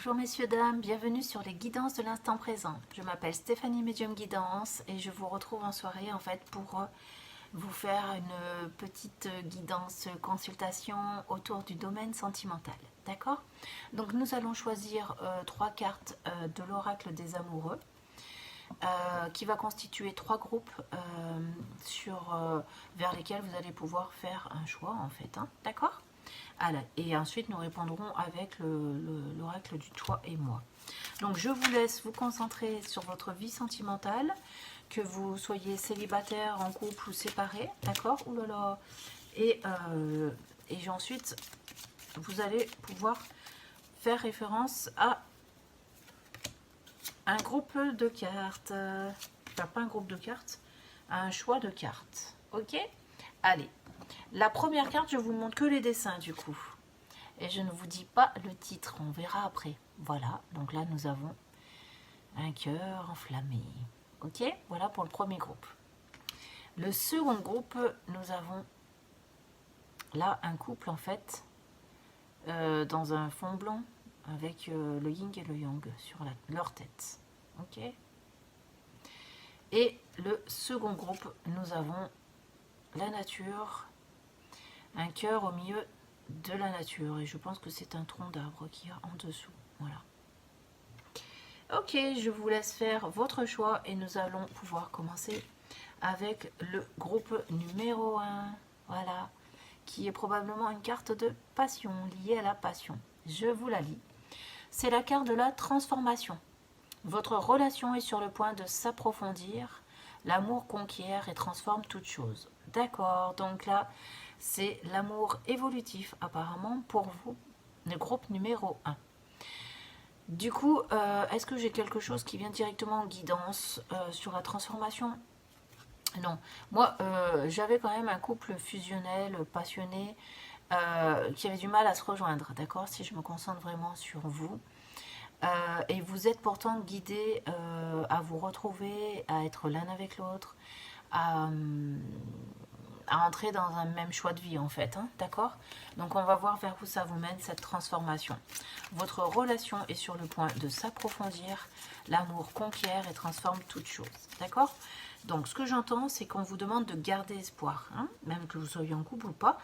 Bonjour messieurs, dames, bienvenue sur les guidances de l'instant présent. Je m'appelle Stéphanie Medium Guidance et je vous retrouve en soirée en fait pour vous faire une petite guidance consultation autour du domaine sentimental. D'accord? Donc nous allons choisir trois cartes de l'oracle des amoureux qui va constituer trois groupes vers lesquels vous allez pouvoir faire un choix en fait. Hein, d'accord? Et ensuite, nous répondrons avec l'oracle du toi et moi. Donc, je vous laisse vous concentrer sur votre vie sentimentale, que vous soyez célibataire, en couple ou séparé, d'accord? Ouh là là. Et ensuite, vous allez pouvoir faire référence à un groupe de cartes. Enfin, pas un groupe de cartes, à un choix de cartes. Ok? Allez. La première carte, je vous montre que les dessins du coup. Et je ne vous dis pas le titre, on verra après. Voilà, donc là nous avons un cœur enflammé. Ok, voilà pour le premier groupe. Le second groupe, nous avons là un couple en fait, dans un fond blanc, avec le yin et le yang sur leur tête. Ok. Et le second groupe, nous avons la nature, un cœur au milieu de la nature, et je pense que c'est un tronc d'arbre qu'il y a en dessous. Voilà. Ok, je vous laisse faire votre choix et nous allons pouvoir commencer avec le groupe numéro 1. Voilà, qui est probablement une carte de passion, liée à la passion. Je vous la lis. C'est la carte de la transformation. Votre relation est sur le point de s'approfondir. L'amour conquiert et transforme toute chose. D'accord, donc là, c'est l'amour évolutif apparemment pour vous, le groupe numéro 1. Du coup, est-ce que j'ai quelque chose qui vient directement en guidance sur la transformation? Non. Moi, j'avais quand même un couple fusionnel, passionné, qui avait du mal à se rejoindre, d'accord? Si je me concentre vraiment sur vous. Et vous êtes pourtant guidés à vous retrouver, à être l'un avec l'autre, à entrer dans un même choix de vie en fait, hein, d'accord? Donc on va voir vers où ça vous mène cette transformation. Votre relation est sur le point de s'approfondir, l'amour conquiert et transforme toute chose, d'accord? Donc ce que j'entends, c'est qu'on vous demande de garder espoir, hein, même que vous soyez en couple ou pas,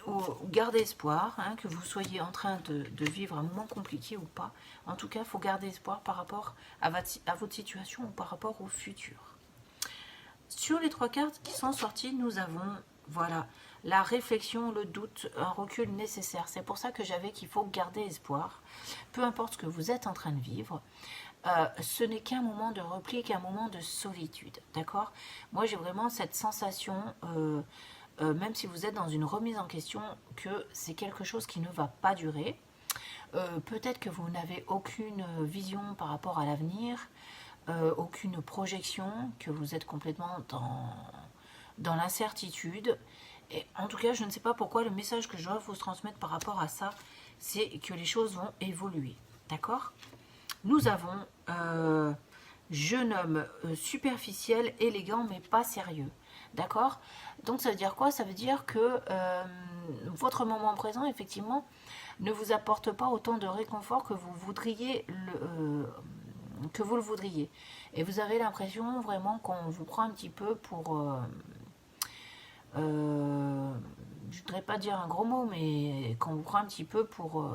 ou garder espoir, hein, que vous soyez en train de vivre un moment compliqué ou pas. En tout cas, il faut garder espoir par rapport à votre situation ou par rapport au futur. Sur les trois cartes qui sont sorties, nous avons, voilà, la réflexion, le doute, un recul nécessaire. C'est pour ça que j'avais qu'il faut garder espoir. Peu importe ce que vous êtes en train de vivre, ce n'est qu'un moment de repli, qu'un moment de solitude, d'accord? Moi, j'ai vraiment cette sensation, même si vous êtes dans une remise en question, que c'est quelque chose qui ne va pas durer. Peut-être que vous n'avez aucune vision par rapport à l'avenir, aucune projection, que vous êtes complètement dans l'incertitude. Et en tout cas, je ne sais pas pourquoi le message que je dois vous transmettre par rapport à ça, c'est que les choses vont évoluer. D'accord? Nous avons jeune homme superficiel, élégant, mais pas sérieux. D'accord? Donc ça veut dire quoi? Ça veut dire que votre moment présent, effectivement, ne vous apporte pas autant de réconfort que vous voudriez que vous le voudriez. Et vous avez l'impression vraiment qu'on vous prend un petit peu pour... je ne voudrais pas dire un gros mot, mais qu'on vous prend un petit peu pour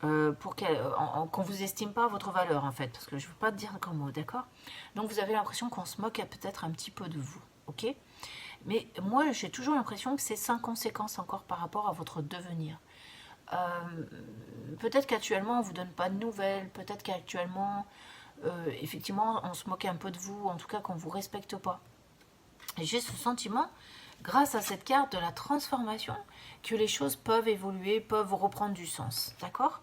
qu'on vous estime pas votre valeur en fait, parce que je ne veux pas te dire un gros mot, d'accord? Donc vous avez l'impression qu'on se moque peut-être un petit peu de vous, ok? Mais moi j'ai toujours l'impression que c'est sans conséquence encore par rapport à votre devenir. Peut-être qu'actuellement on ne vous donne pas de nouvelles, peut-être qu'actuellement effectivement on se moque un peu de vous, en tout cas qu'on ne vous respecte pas. Et j'ai ce sentiment, grâce à cette carte de la transformation, que les choses peuvent évoluer, peuvent reprendre du sens, d'accord?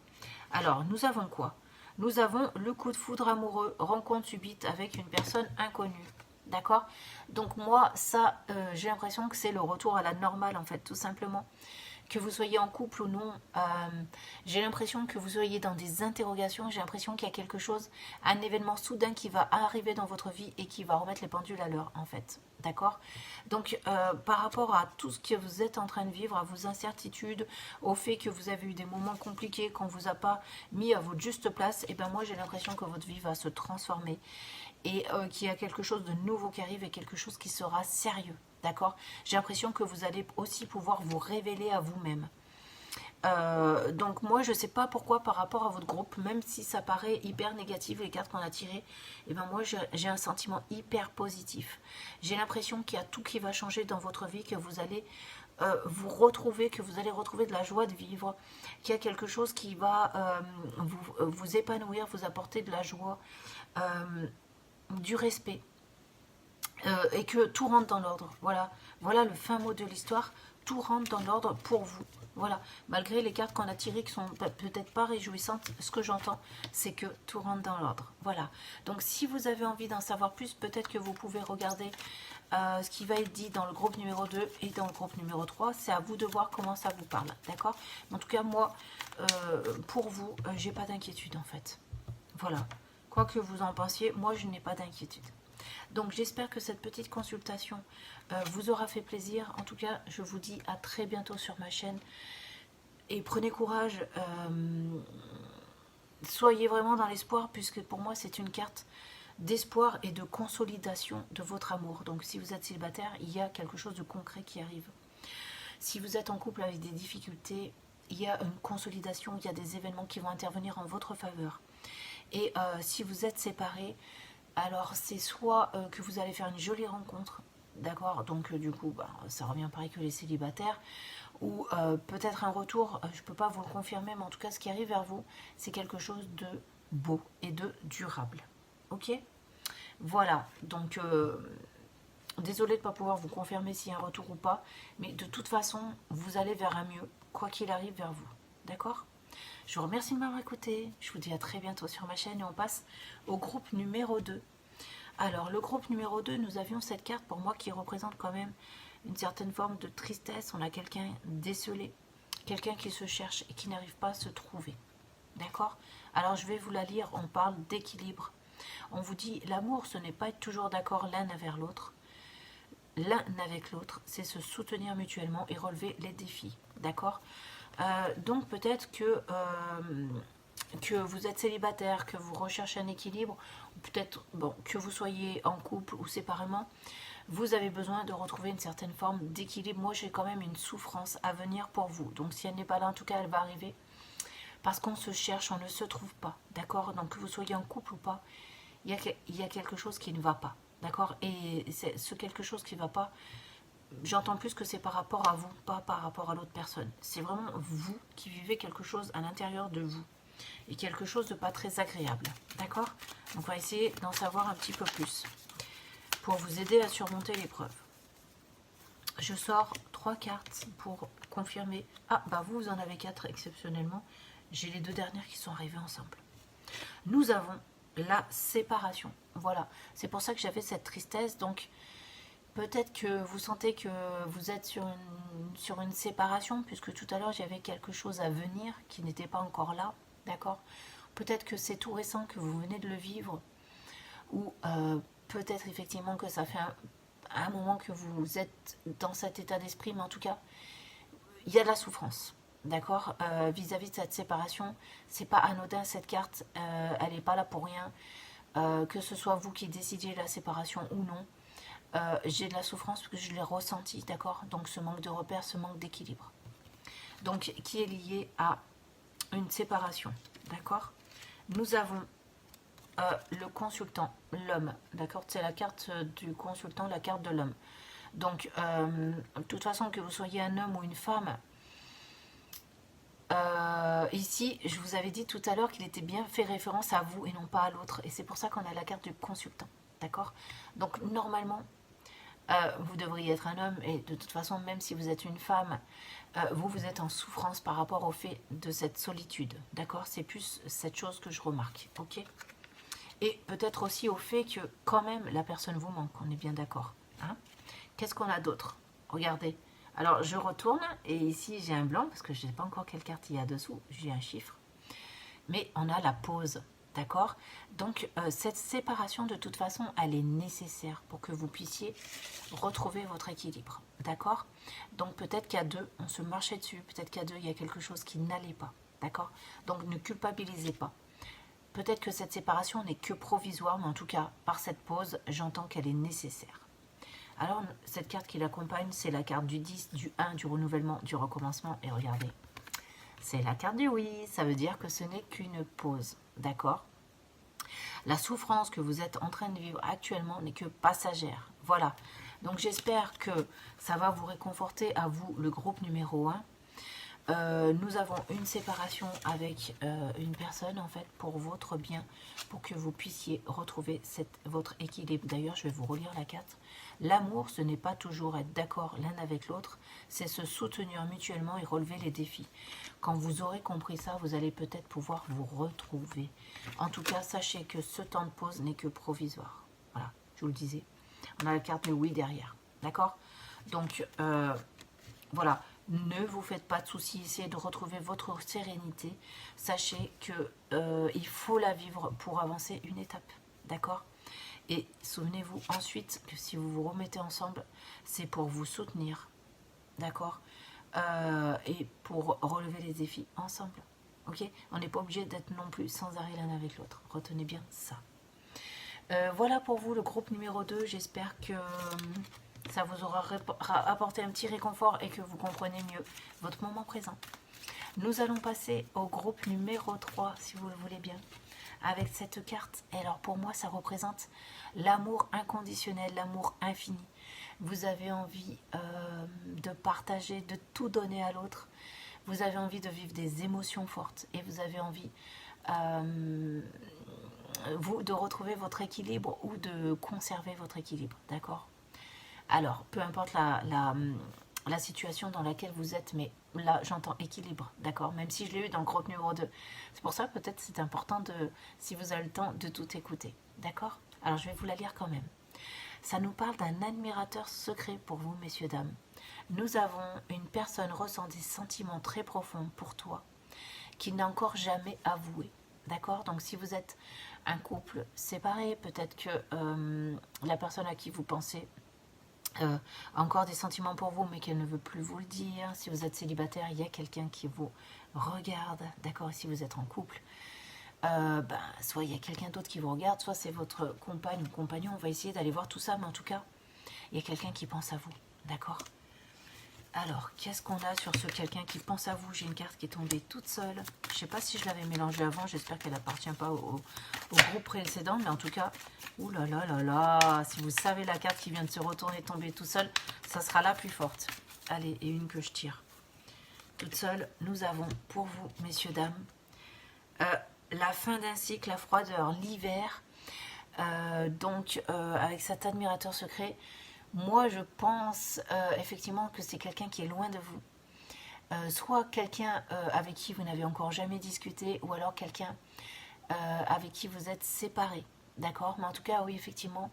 Alors nous avons quoi? Nous avons le coup de foudre amoureux, rencontre subite avec une personne inconnue. D'accord? Donc moi, ça, j'ai l'impression que c'est le retour à la normale, en fait, tout simplement. que vous soyez en couple ou non, j'ai l'impression que vous soyez dans des interrogations, j'ai l'impression qu'il y a quelque chose, un événement soudain qui va arriver dans votre vie et qui va remettre les pendules à l'heure en fait, d'accord? Donc par rapport à tout ce que vous êtes en train de vivre, à vos incertitudes, au fait que vous avez eu des moments compliqués, qu'on ne vous a pas mis à votre juste place, et bien moi j'ai l'impression que votre vie va se transformer et qu'il y a quelque chose de nouveau qui arrive et quelque chose qui sera sérieux. D'accord? J'ai l'impression que vous allez aussi pouvoir vous révéler à vous-même. Donc moi je sais pas pourquoi par rapport à votre groupe, même si ça paraît hyper négatif les cartes qu'on a tirées, et ben moi j'ai un sentiment hyper positif. J'ai l'impression qu'il y a tout qui va changer dans votre vie, que vous allez vous retrouver, que vous allez retrouver de la joie de vivre, qu'il y a quelque chose qui va vous épanouir, vous apporter de la joie, du respect. Et que tout rentre dans l'ordre. Voilà, voilà le fin mot de l'histoire. Tout rentre dans l'ordre pour vous. Voilà, malgré les cartes qu'on a tirées qui sont peut-être pas réjouissantes, ce que j'entends, c'est que tout rentre dans l'ordre. Voilà. Donc, si vous avez envie d'en savoir plus, peut-être que vous pouvez regarder ce qui va être dit dans le groupe numéro 2 et dans le groupe numéro 3. C'est à vous de voir comment ça vous parle. D'accord? En tout cas, moi, pour vous, j'ai pas d'inquiétude en fait. Voilà. Quoi que vous en pensiez, moi, je n'ai pas d'inquiétude. Donc j'espère que cette petite consultation vous aura fait plaisir. En tout cas, je vous dis à très bientôt sur ma chaîne. Et prenez courage. Soyez vraiment dans l'espoir, puisque pour moi c'est une carte d'espoir et de consolidation de votre amour. Donc si vous êtes célibataire, il y a quelque chose de concret qui arrive. Si vous êtes en couple avec des difficultés, il y a une consolidation, il y a des événements qui vont intervenir en votre faveur. Et si vous êtes séparés, alors c'est soit que vous allez faire une jolie rencontre, d'accord, donc du coup ça revient pareil que les célibataires, ou peut-être un retour, je ne peux pas vous le confirmer, mais en tout cas ce qui arrive vers vous, c'est quelque chose de beau et de durable. Ok? Voilà, donc désolée de ne pas pouvoir vous confirmer s'il y a un retour ou pas, mais de toute façon, vous allez vers un mieux, quoi qu'il arrive vers vous. D'accord? Je vous remercie de m'avoir écouté. Je vous dis à très bientôt sur ma chaîne et on passe au groupe numéro 2. Alors, le groupe numéro 2, nous avions cette carte pour moi qui représente quand même une certaine forme de tristesse. On a quelqu'un décelé, quelqu'un qui se cherche et qui n'arrive pas à se trouver. D'accord? Alors, je vais vous la lire. On parle d'équilibre. On vous dit, l'amour, ce n'est pas être toujours d'accord l'un avec l'autre. L'un avec l'autre, c'est se soutenir mutuellement et relever les défis. D'accord? Donc peut-être que vous êtes célibataire, que vous recherchez un équilibre, ou peut-être que vous soyez en couple ou séparément, vous avez besoin de retrouver une certaine forme d'équilibre. Moi, j'ai quand même une souffrance à venir pour vous. Donc si elle n'est pas là, en tout cas, elle va arriver. Parce qu'on se cherche, on ne se trouve pas. D'accord? Donc que vous soyez en couple ou pas, il y a quelque chose qui ne va pas. D'accord? Et c'est ce quelque chose qui ne va pas, j'entends plus que c'est par rapport à vous, pas par rapport à l'autre personne. C'est vraiment vous qui vivez quelque chose à l'intérieur de vous. Et quelque chose de pas très agréable. D'accord? Donc on va essayer d'en savoir un petit peu plus. Pour vous aider à surmonter l'épreuve. Je sors 3 cartes pour confirmer. Ah, bah vous en avez 4 exceptionnellement. J'ai les 2 dernières qui sont arrivées ensemble. Nous avons la séparation. Voilà. C'est pour ça que j'avais cette tristesse. Donc peut-être que vous sentez que vous êtes sur une séparation, puisque tout à l'heure j'avais quelque chose à venir qui n'était pas encore là, d'accord? Peut-être que c'est tout récent, que vous venez de le vivre, ou peut-être effectivement que ça fait un moment que vous êtes dans cet état d'esprit, mais en tout cas, il y a de la souffrance, d'accord? Vis-à-vis de cette séparation, c'est pas anodin cette carte, elle n'est pas là pour rien, que ce soit vous qui décidiez la séparation ou non. J'ai de la souffrance parce que je l'ai ressenti, d'accord? Donc ce manque de repères, ce manque d'équilibre. Donc qui est lié à une séparation, d'accord? Nous avons le consultant, l'homme, d'accord? C'est la carte du consultant, la carte de l'homme. Donc de toute façon, que vous soyez un homme ou une femme, ici, je vous avais dit tout à l'heure qu'il était bien fait référence à vous et non pas à l'autre. Et c'est pour ça qu'on a la carte du consultant, d'accord? Donc normalement, vous devriez être un homme, et de toute façon, même si vous êtes une femme, vous êtes en souffrance par rapport au fait de cette solitude, d'accord? C'est plus cette chose que je remarque, ok? Et peut-être aussi au fait que quand même la personne vous manque, on est bien d'accord, hein? Qu'est-ce qu'on a d'autre? Regardez, Alors, je retourne, et ici, j'ai un blanc, parce que je ne sais pas encore quelle carte il y a dessous. J'ai un chiffre. Mais on a la pause, d'accord? Donc, cette séparation, de toute façon, elle est nécessaire pour que vous puissiez retrouver votre équilibre, d'accord? Donc, peut-être qu'à deux, on se marchait dessus. Peut-être qu'à deux, il y a quelque chose qui n'allait pas, d'accord? Donc, ne culpabilisez pas. Peut-être que cette séparation n'est que provisoire, mais en tout cas, par cette pause, j'entends qu'elle est nécessaire. Alors, cette carte qui l'accompagne, c'est la carte du 10, du 1, du renouvellement, du recommencement. Et regardez, c'est la carte du oui. Ça veut dire que ce n'est qu'une pause, d'accord? La souffrance que vous êtes en train de vivre actuellement n'est que passagère. Voilà. Donc, j'espère que ça va vous réconforter à vous, le groupe numéro 1. Nous avons une séparation avec une personne en fait pour votre bien, pour que vous puissiez retrouver votre équilibre. D'ailleurs, je vais vous relire la carte. L'amour, ce n'est pas toujours être d'accord l'un avec l'autre, c'est se soutenir mutuellement et relever les défis. Quand vous aurez compris ça, vous allez peut-être pouvoir vous retrouver. En tout cas, sachez que ce temps de pause n'est que provisoire. Voilà, je vous le disais. On a la carte de oui derrière. D'accord? Donc, voilà. Ne vous faites pas de soucis, essayez de retrouver votre sérénité. Sachez que il faut la vivre pour avancer une étape, d'accord? Et souvenez-vous ensuite que si vous vous remettez ensemble, c'est pour vous soutenir, d'accord? Et pour relever les défis ensemble, ok? On n'est pas obligé d'être non plus sans arrêt l'un avec l'autre. Retenez bien ça. Voilà pour vous le groupe numéro 2. J'espère que ça vous aura apporté un petit réconfort et que vous comprenez mieux votre moment présent. Nous allons passer au groupe numéro 3, si vous le voulez bien, avec cette carte. Et alors pour moi, ça représente l'amour inconditionnel, l'amour infini. Vous avez envie de partager, de tout donner à l'autre. Vous avez envie de vivre des émotions fortes et vous avez envie de retrouver votre équilibre ou de conserver votre équilibre, d'accord? Alors, peu importe la situation dans laquelle vous êtes, mais là, j'entends équilibre, d'accord? Même si je l'ai eu dans le groupe numéro 2. C'est pour ça, peut-être, c'est important, si vous avez le temps, de tout écouter, d'accord? Alors, je vais vous la lire quand même. Ça nous parle d'un admirateur secret pour vous, messieurs, dames. Nous avons une personne ressent des sentiments très profonds pour toi, qu'il n'a encore jamais avoué, d'accord? Donc, si vous êtes un couple séparé, peut-être que la personne à qui vous pensez encore des sentiments pour vous, mais qu'elle ne veut plus vous le dire. Si vous êtes célibataire, il y a quelqu'un qui vous regarde, d'accord? Et si vous êtes en couple, soit il y a quelqu'un d'autre qui vous regarde, soit c'est votre compagne ou compagnon. On va essayer d'aller voir tout ça, mais en tout cas, il y a quelqu'un qui pense à vous, d'accord? Alors, qu'est-ce qu'on a sur ce quelqu'un qui pense à vous? J'ai une carte qui est tombée toute seule. Je ne sais pas si je l'avais mélangée avant. J'espère qu'elle n'appartient pas au groupe précédent. Mais en tout cas, ouh là là là là, si vous savez la carte qui vient de se retourner tomber tout seul, ça sera la plus forte. Allez, et une que je tire. Toute seule, nous avons pour vous, messieurs, dames, la fin d'un cycle, la froideur, l'hiver. Avec cet admirateur secret, moi, je pense effectivement que c'est quelqu'un qui est loin de vous. Soit quelqu'un avec qui vous n'avez encore jamais discuté, ou alors quelqu'un avec qui vous êtes séparés. D'accord? Mais en tout cas, oui, effectivement,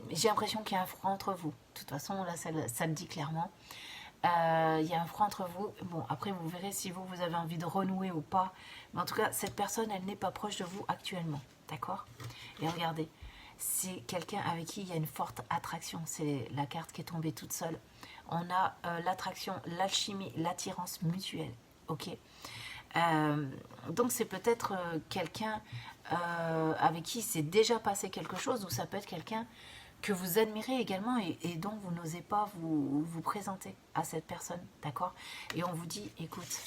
j'ai l'impression qu'il y a un froid entre vous. De toute façon, là, ça le dit clairement. Il y a un froid entre vous. Bon, après, vous verrez si vous avez envie de renouer ou pas. Mais en tout cas, cette personne, elle n'est pas proche de vous actuellement. D'accord? Et regardez. C'est quelqu'un avec qui il y a une forte attraction. C'est la carte qui est tombée toute seule. On a l'attraction, l'alchimie, l'attirance mutuelle. Ok. Donc c'est peut-être quelqu'un avec qui s'est déjà passé quelque chose, ou ça peut être quelqu'un que vous admirez également et dont vous n'osez pas vous présenter à cette personne. D'accord? Et on vous dit, écoute,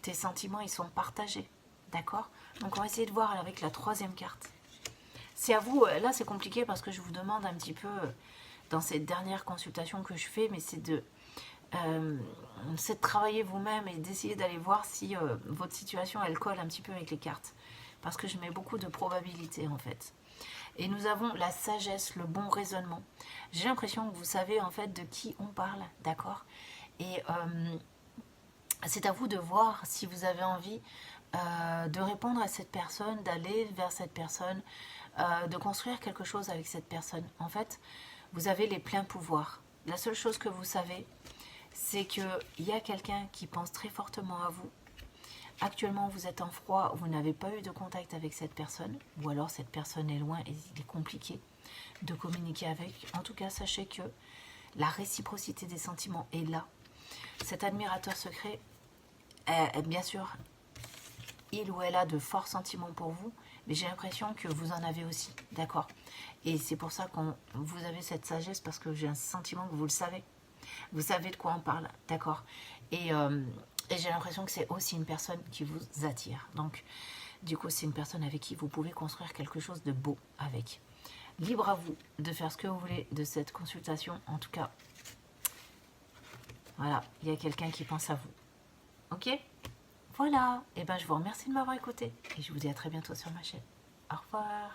tes sentiments, ils sont partagés. D'accord? Donc on va essayer de voir avec la troisième carte. C'est à vous, là c'est compliqué parce que je vous demande un petit peu, dans cette dernière consultation que je fais, mais c'est de travailler vous-même et d'essayer d'aller voir si votre situation elle colle un petit peu avec les cartes. Parce que je mets beaucoup de probabilités en fait. Et nous avons la sagesse, le bon raisonnement. J'ai l'impression que vous savez en fait de qui on parle, d'accord? Et c'est à vous de voir si vous avez envie de répondre à cette personne, d'aller vers cette personne, de construire quelque chose avec cette personne. En fait, vous avez les pleins pouvoirs. la seule chose que vous savez, c'est qu'il y a quelqu'un qui pense très fortement à vous. Actuellement, vous êtes en froid, vous n'avez pas eu de contact avec cette personne, ou alors cette personne est loin et il est compliqué de communiquer avec. En tout cas, sachez que la réciprocité des sentiments est là. Cet admirateur secret, bien sûr, il ou elle a de forts sentiments pour vous, mais j'ai l'impression que vous en avez aussi, d'accord? Et c'est pour ça que vous avez cette sagesse, parce que j'ai un sentiment que vous le savez. Vous savez de quoi on parle, d'accord? Et j'ai l'impression que c'est aussi une personne qui vous attire. Donc, du coup, c'est une personne avec qui vous pouvez construire quelque chose de beau avec. Libre à vous de faire ce que vous voulez de cette consultation. En tout cas, voilà, il y a quelqu'un qui pense à vous. Ok? Voilà. Et ben, je vous remercie de m'avoir écouté. Et je vous dis à très bientôt sur ma chaîne. Au revoir.